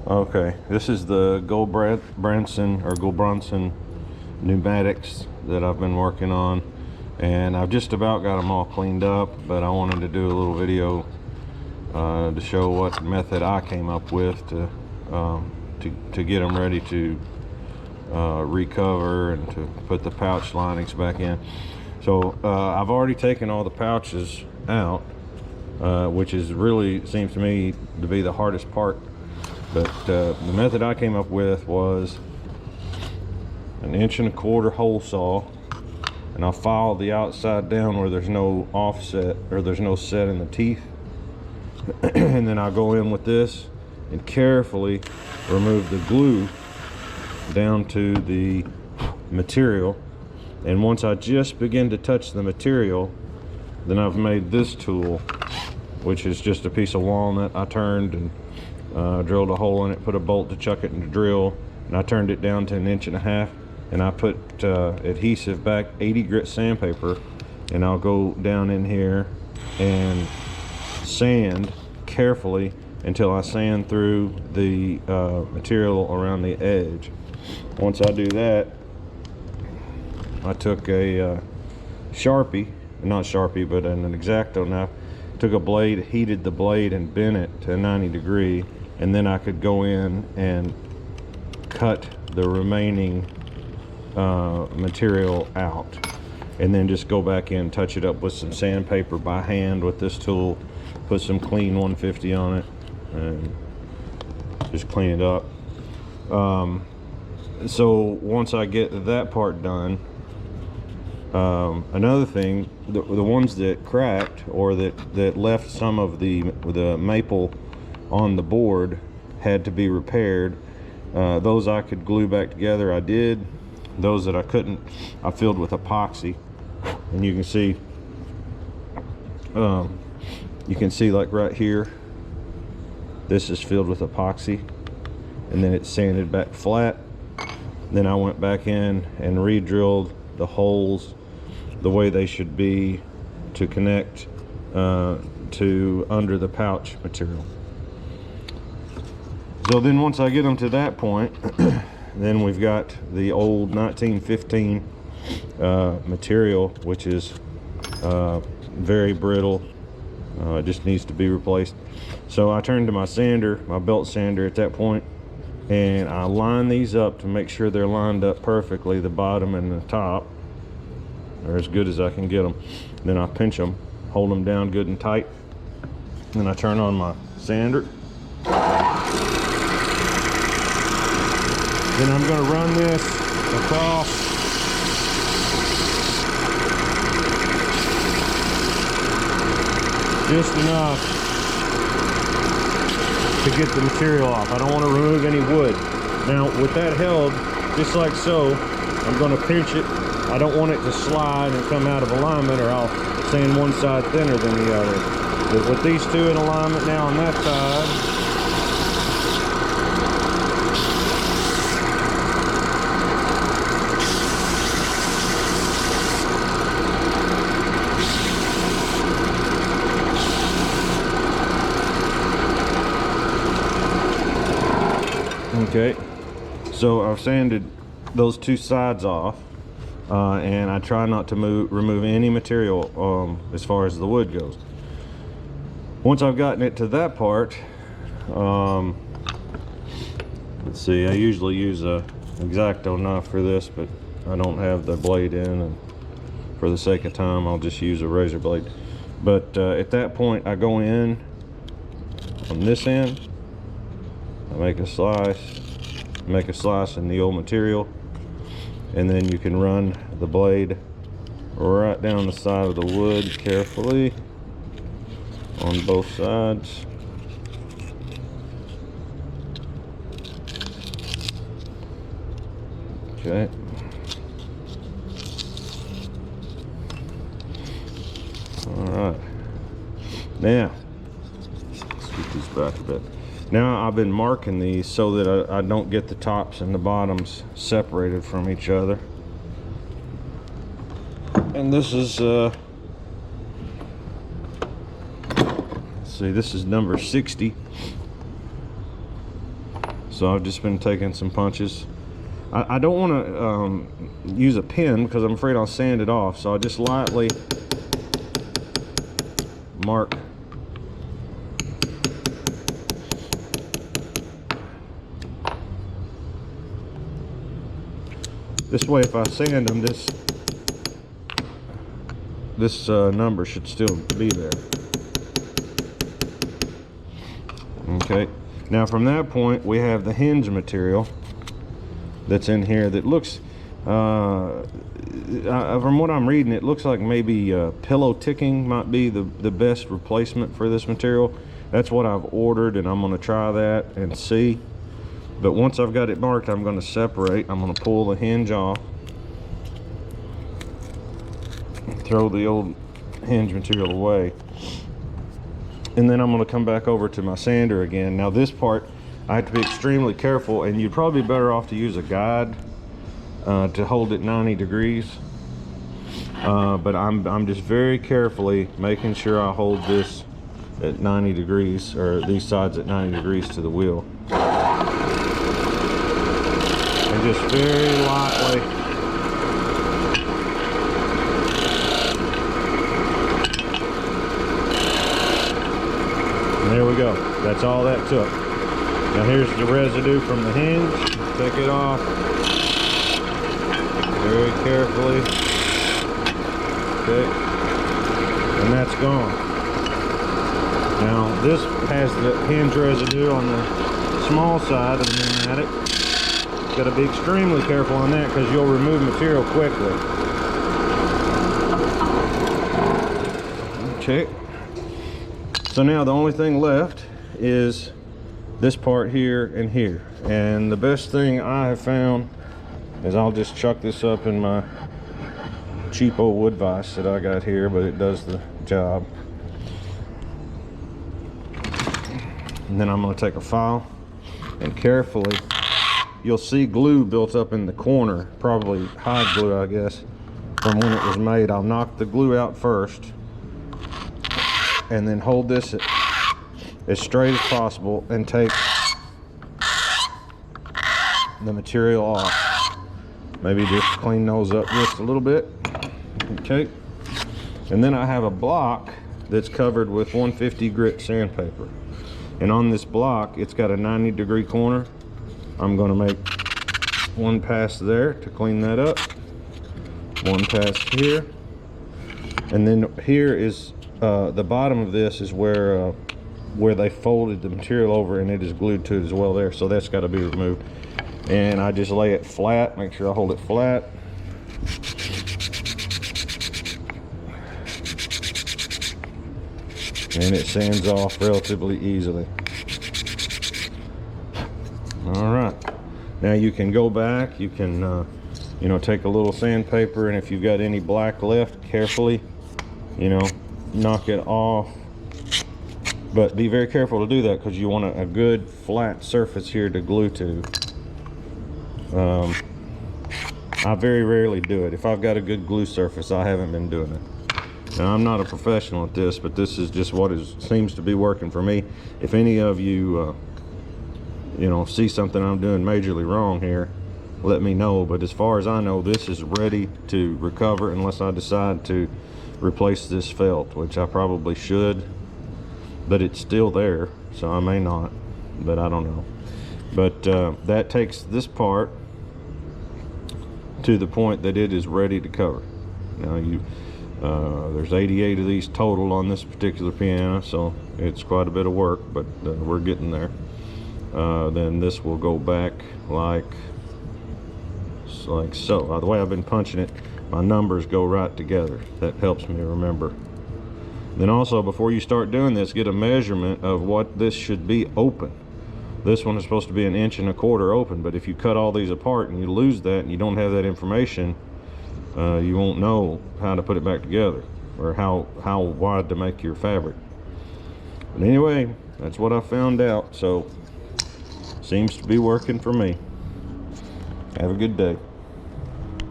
Okay, this is the Gulbransen pneumatics that I've been working on, and I've just about got them all cleaned up, but I wanted to do a little video to show what method I came up with to get them ready to recover and to put the pouch linings back in. So I've already taken all the pouches out, which is really seems to me to be the hardest part. But the method I came up with was an 1.25" hole saw, and I file the outside down where there's no offset or there's no set in the teeth. And then I'll go in with this and carefully remove the glue down to the material. And once I just begin to touch the material, then I've made this tool, which is just a piece of walnut I turned and drilled a hole in it, put a bolt to chuck it in the drill, and I turned it down to 1.5 inches, and I put adhesive back 80 grit sandpaper, and I'll go down in here and sand carefully until I sand through the material around the edge. Once I do that, I took a Sharpie, not Sharpie, but an X-Acto knife, took a blade, heated the blade, and bent it to 90 degrees, and then I could go in and cut the remaining material out, and then just go back in, touch it up with some sandpaper by hand with this tool, put some clean 150 on it, and just clean it up. So once I get that part done, another thing, the ones that cracked or that left some of the maple on the board had to be repaired. Those I could glue back together, I did. Those that I couldn't, I filled with epoxy, and you can see like right here, this is filled with epoxy, and then it's sanded back flat. Then I went back in and re-drilled the holes the way they should be to connect to under the pouch material. So then once I get them to that point, then we've got the old 1915 material, which is very brittle. It just needs to be replaced. So I turned to my sander, my belt sander at that point, and I line these up to make sure they're lined up perfectly, the bottom and the top, or as good as I can get them. Then I pinch them, hold them down good and tight. Then I turn on my sander. Then I'm going to run this across just enough to get the material off. I don't want to remove any wood. Now with that held, just like so, I'm going to pinch it. I don't want it to slide and come out of alignment, or I'll sand one side thinner than the other. But with these two in alignment now on that side, okay, so I've sanded those two sides off, and I try not to remove any material as far as the wood goes. Once I've gotten it to that part, let's see, I usually use a X-Acto knife for this, but I don't have the blade in, and for the sake of time I'll just use a razor blade. But at that point I go in on this end, I make a slice in the old material, and then you can run the blade right down the side of the wood carefully on both sides. Okay. All right. Now, let's get these back a bit. Now I've been marking these so that I don't get the tops and the bottoms separated from each other. And this is let's see, this is number 60. So I've just been taking some punches. I don't want to use a pen because I'm afraid I'll sand it off, so I just lightly mark this way. If I sand them, this number should still be there. Okay, now from that point we have the hinge material that's in here that looks, from what I'm reading, it looks like maybe pillow ticking might be the best replacement for this material. That's what I've ordered, and I'm going to try that and see. But once I've got it marked, I'm going to separate. I'm going to pull the hinge off, throw the old hinge material away, and then I'm going to come back over to my sander again. Now this part I have to be extremely careful, and you'd probably be better off to use a guide to hold it 90 degrees. But I'm just very carefully making sure I hold this at 90 degrees, or these sides at 90 degrees to the wheel. And just very lightly and there we go. That's all that took. Now here's the residue from the hinge. Take it off very carefully. Okay, and that's gone. Now this has the hinge residue on the small side of the pneumatic. Got to be extremely careful on that because you'll remove material quickly. Okay, so now the only thing left is this part here and here, and the best thing I have found is I'll just chuck this up in my cheap old wood vise that I got here, but it does the job. And then I'm going to take a file and carefully, you'll see glue built up in the corner, probably hide glue I guess from when it was made. I'll knock the glue out first and then hold this as straight as possible and take the material off. Maybe just clean those up just a little bit. Okay, and then I have a block that's covered with 150 grit sandpaper, and on this block it's got a 90 degree corner. I'm going to make one pass there to clean that up, one pass here, and then here is the bottom of this is where they folded the material over, and it is glued to it as well there, so that's got to be removed. And I just lay it flat, make sure I hold it flat. And it sands off relatively easily. All right, now you can go back, you can you know, take a little sandpaper, and if you've got any black left, carefully, you know, knock it off. But be very careful to do that because you want a good flat surface here to glue to. I very rarely do it. If I've got a good glue surface, I haven't been doing it. Now, I'm not a professional at this, but this is just what seems to be working for me. If any of you, you know, see something I'm doing majorly wrong here, let me know. But as far as I know, this is ready to recover unless I decide to replace this felt, which I probably should. But it's still there, so I may not, but I don't know. But that takes this part to the point that it is ready to cover. Now there's 88 of these total on this particular piano, so it's quite a bit of work, but we're getting there. Then this will go back like so. The way I've been punching it, my numbers go right together. That helps me remember. Then also, before you start doing this, get a measurement of what this should be open. This one is supposed to be 1 1/4 inch open, but if you cut all these apart and you lose that and you don't have that information, you won't know how to put it back together or how wide to make your fabric. But anyway, that's what I found out, so seems to be working for me. Have a good day.